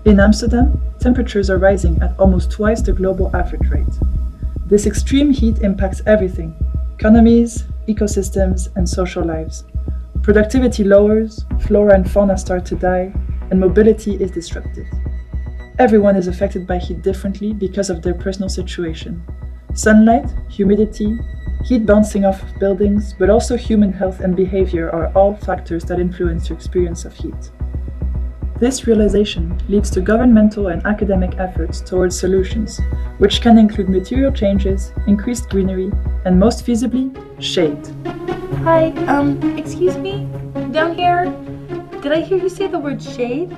In Amsterdam, temperatures are rising at almost twice the global average rate. This extreme heat impacts everything: economies, ecosystems, and social lives. Productivity lowers, flora and fauna start to die, and mobility is disrupted. Everyone is affected by heat differently because of their personal situation. Sunlight, humidity, heat bouncing off of buildings, but also human health and behavior are all factors that influence your experience of heat. This realization leads to governmental and academic efforts towards solutions, which can include material changes, increased greenery, and most feasibly, shade. Hi, excuse me? Down here, did I hear you say the word shade?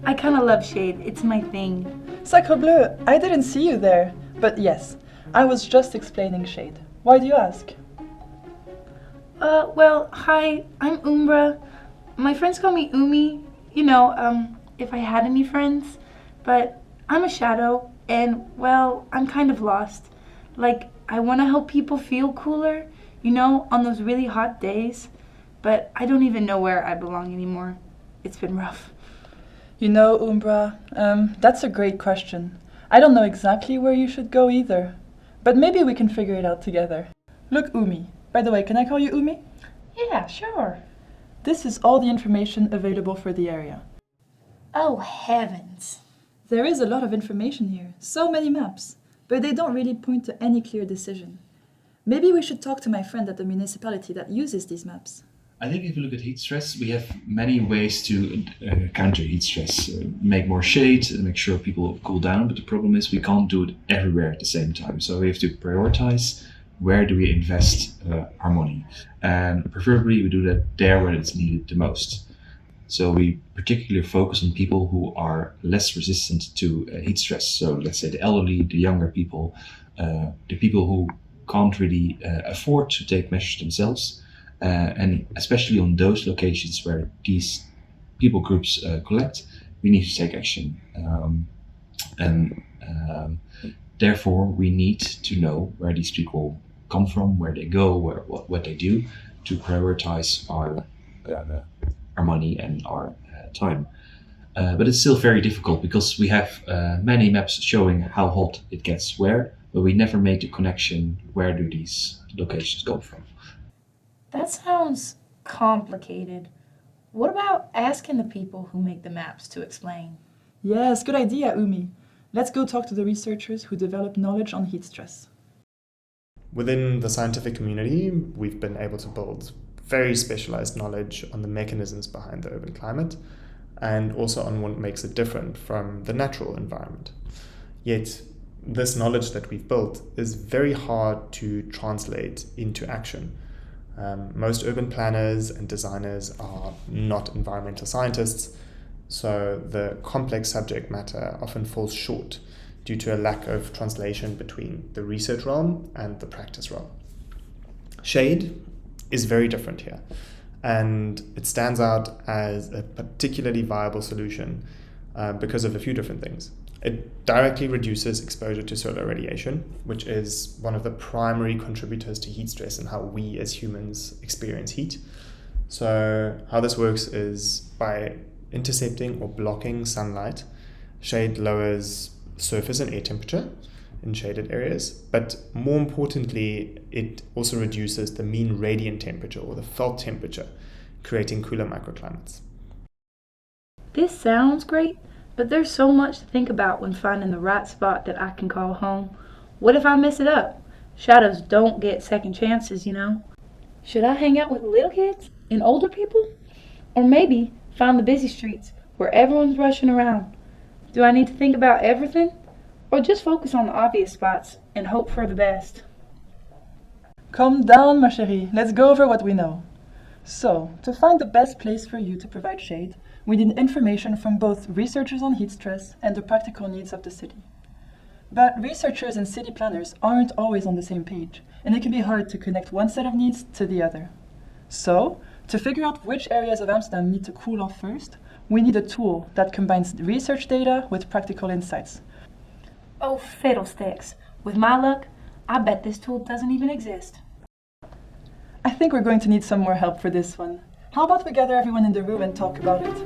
I kinda love shade, it's my thing. Sacre bleu, I didn't see you there. But yes, I was just explaining shade. Why do you ask? Well, hi, I'm Umbra. My friends call me Umi, if I had any friends. But I'm a shadow, and, well, I'm kind of lost. Like, I want to help people feel cooler, on those really hot days. But I don't even know where I belong anymore. It's been rough. Umbra, that's a great question. I don't know exactly where you should go either. But maybe we can figure it out together. Look, Umi. By the way, can I call you Umi? Yeah, sure. This is all the information available for the area. Oh, heavens. There is a lot of information here, so many maps, but they don't really point to any clear decision. Maybe we should talk to my friend at the municipality that uses these maps. I think if you look at heat stress, we have many ways to counter heat stress. Make more shade, make sure people cool down, but the problem is we can't do it everywhere at the same time. So we have to prioritize where do we invest our money. And preferably we do that there where it's needed the most. So we particularly focus on people who are less resistant to heat stress. So let's say the elderly, the younger people, the people who can't really afford to take measures themselves. And especially on those locations where these people groups collect, we need to take action. Therefore, we need to know where these people come from, where they go, what they do, to prioritize our money and our time. But it's still very difficult because we have many maps showing how hot it gets where, but we never made the connection where do these locations go from. That sounds complicated. What about asking the people who make the maps to explain? Yes, good idea, Umi. Let's go talk to the researchers who develop knowledge on heat stress. Within the scientific community, we've been able to build very specialized knowledge on the mechanisms behind the urban climate and also on what makes it different from the natural environment. Yet, this knowledge that we've built is very hard to translate into action. Most urban planners and designers are not environmental scientists, so the complex subject matter often falls short due to a lack of translation between the research realm and the practice realm. Shade is very different here, and it stands out as a particularly viable solution because of a few different things. It directly reduces exposure to solar radiation, which is one of the primary contributors to heat stress and how we as humans experience heat. So how this works is by intercepting or blocking sunlight, shade lowers surface and air temperature in shaded areas, but more importantly, it also reduces the mean radiant temperature or the felt temperature, creating cooler microclimates. This sounds great, but there's so much to think about when finding the right spot that I can call home. What if I mess it up? Shadows don't get second chances, Should I hang out with little kids and older people? Or maybe find the busy streets where everyone's rushing around? Do I need to think about everything? Or just focus on the obvious spots and hope for the best? Calm down, ma chérie. Let's go over what we know. So, to find the best place for you to provide shade, we need information from both researchers on heat stress and the practical needs of the city. But researchers and city planners aren't always on the same page, and it can be hard to connect one set of needs to the other. So, to figure out which areas of Amsterdam need to cool off first, we need a tool that combines research data with practical insights. Oh, fiddlesticks. With my luck, I bet this tool doesn't even exist. I think we're going to need some more help for this one. How about we gather everyone in the room and talk about it?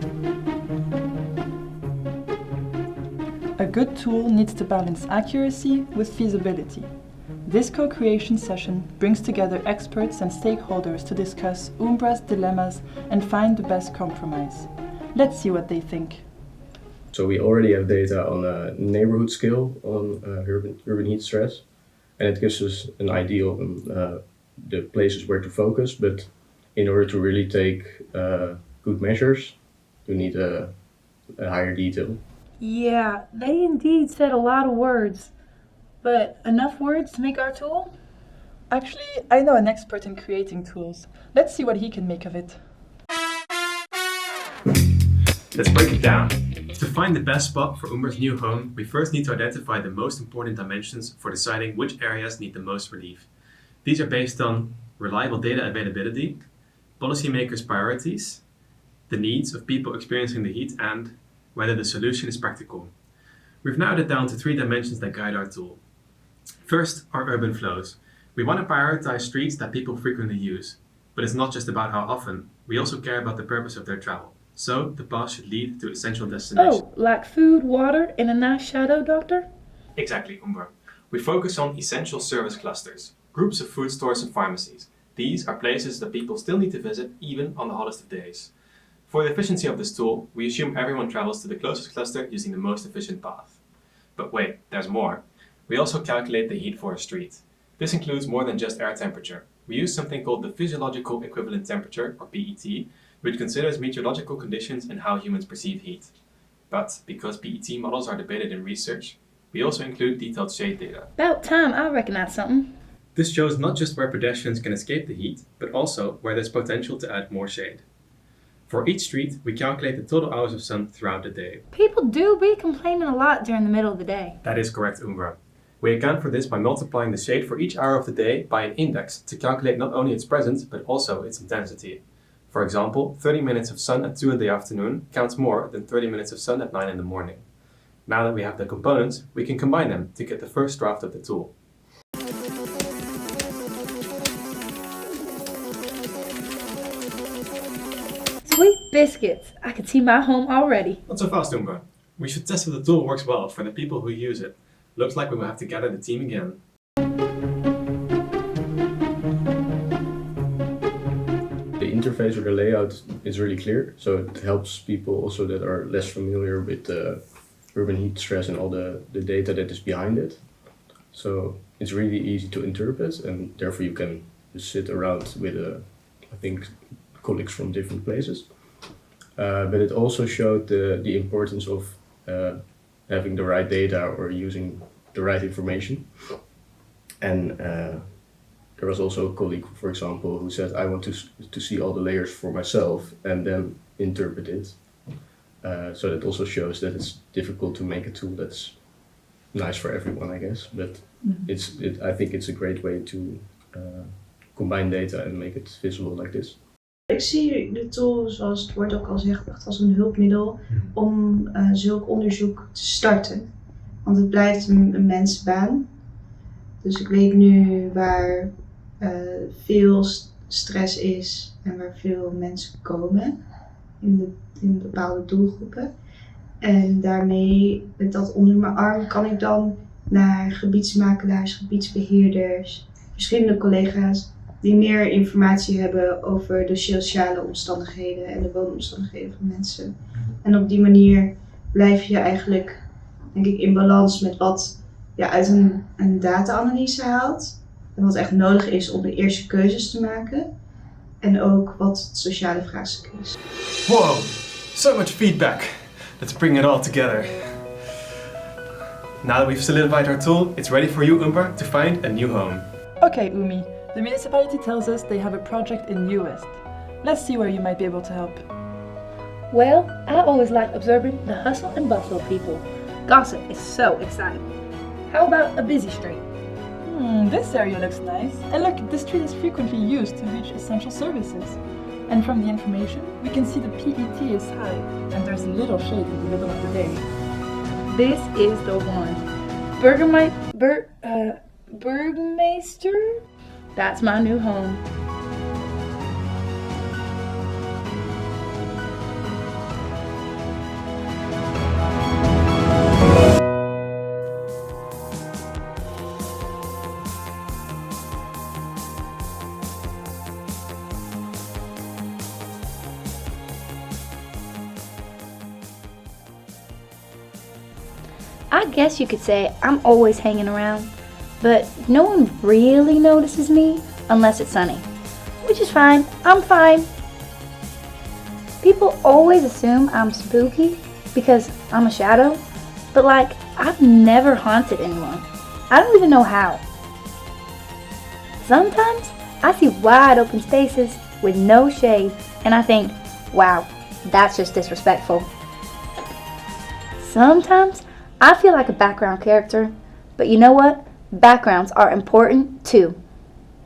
good tool needs to balance accuracy with feasibility. This co-creation session brings together experts and stakeholders to discuss Umbra's dilemmas and find the best compromise. Let's see what they think. So we already have data on a neighborhood scale on urban heat stress, and it gives us an idea of the places where to focus. But in order to really take good measures, you need a higher detail. Yeah, they indeed said a lot of words. But enough words to make our tool? Actually, I know an expert in creating tools. Let's see what he can make of it. Let's break it down. To find the best spot for Umbra's new home, we first need to identify the most important dimensions for deciding which areas need the most relief. These are based on reliable data availability, policymakers' priorities, the needs of people experiencing the heat, and whether the solution is practical. We've narrowed it down to 3 dimensions that guide our tool. First, our urban flows. We want to prioritize streets that people frequently use, but it's not just about how often. We also care about the purpose of their travel. So, the path should lead to essential destinations. Oh, like food, water, and a nice shadow, Doctor? Exactly, Umbra. We focus on essential service clusters, groups of food stores and pharmacies. These are places that people still need to visit even on the hottest of days. For the efficiency of this tool, we assume everyone travels to the closest cluster using the most efficient path. But wait, there's more. We also calculate the heat for a street. This includes more than just air temperature. We use something called the physiological equivalent temperature, or PET, which considers meteorological conditions and how humans perceive heat. But because PET models are debated in research, we also include detailed shade data. About time I recognize something. This shows not just where pedestrians can escape the heat, but also where there's potential to add more shade. For each street, we calculate the total hours of sun throughout the day. People do be complaining a lot during the middle of the day. That is correct, Umbra. We account for this by multiplying the shade for each hour of the day by an index to calculate not only its presence, but also its intensity. For example, 30 minutes of sun at 2 in the afternoon counts more than 30 minutes of sun at 9 in the morning. Now that we have the components, we can combine them to get the first draft of the tool. Sweet biscuits. I can see my home already. Not so fast, Umbra. We should test if the tool works well for the people who use it. Looks like we will have to gather the team again. The interface or the layout is really clear, so it helps people also that are less familiar with urban heat stress and all the data that is behind it. So it's really easy to interpret, and therefore you can just sit around with, I think, colleagues from different places. But it also showed the importance of having the right data or using the right information. And there was also a colleague, for example, who said, I want to see all the layers for myself and then interpret it. So that also shows that it's difficult to make a tool that's nice for everyone, I guess. But I think it's a great way to combine data and make it visible like this. Ik zie de tool, zoals het woord ook al zegt, echt als een hulpmiddel om zulk onderzoek te starten. Want het blijft een mensenbaan. Dus ik weet nu waar veel stress is en waar veel mensen komen in bepaalde doelgroepen. En daarmee, met dat onder mijn arm, kan ik dan naar gebiedsmakelaars, gebiedsbeheerders, verschillende collega's die meer informatie hebben over de sociale omstandigheden en de woonomstandigheden van mensen. En op die manier blijf je eigenlijk, denk ik, in balans met wat je uit een data-analyse haalt. En wat echt nodig is om de eerste keuzes te maken. En ook wat het sociale vraagstuk is. Whoa, so much feedback. Let's bring it all together. Now that we've solidified our tool, it's ready for you, Umbra, to find a new home. Okay, Umi. The municipality tells us they have a project in New West. Let's see where you might be able to help. Well, I always like observing the hustle and bustle of people. Gossip is so exciting. How about a busy street? This area looks nice. And look, the street is frequently used to reach essential services. And from the information, we can see the PET is high, and there's little shade in the middle of the day. This is the one. Burgmeister? That's my new home. I guess you could say I'm always hanging around, but no one really notices me unless it's sunny, which is fine. I'm fine. People always assume I'm spooky because I'm a shadow, but like, I've never haunted anyone. I don't even know how. Sometimes I see wide open spaces with no shade and I think, wow, that's just disrespectful. Sometimes I feel like a background character, but you know what? Backgrounds are important too.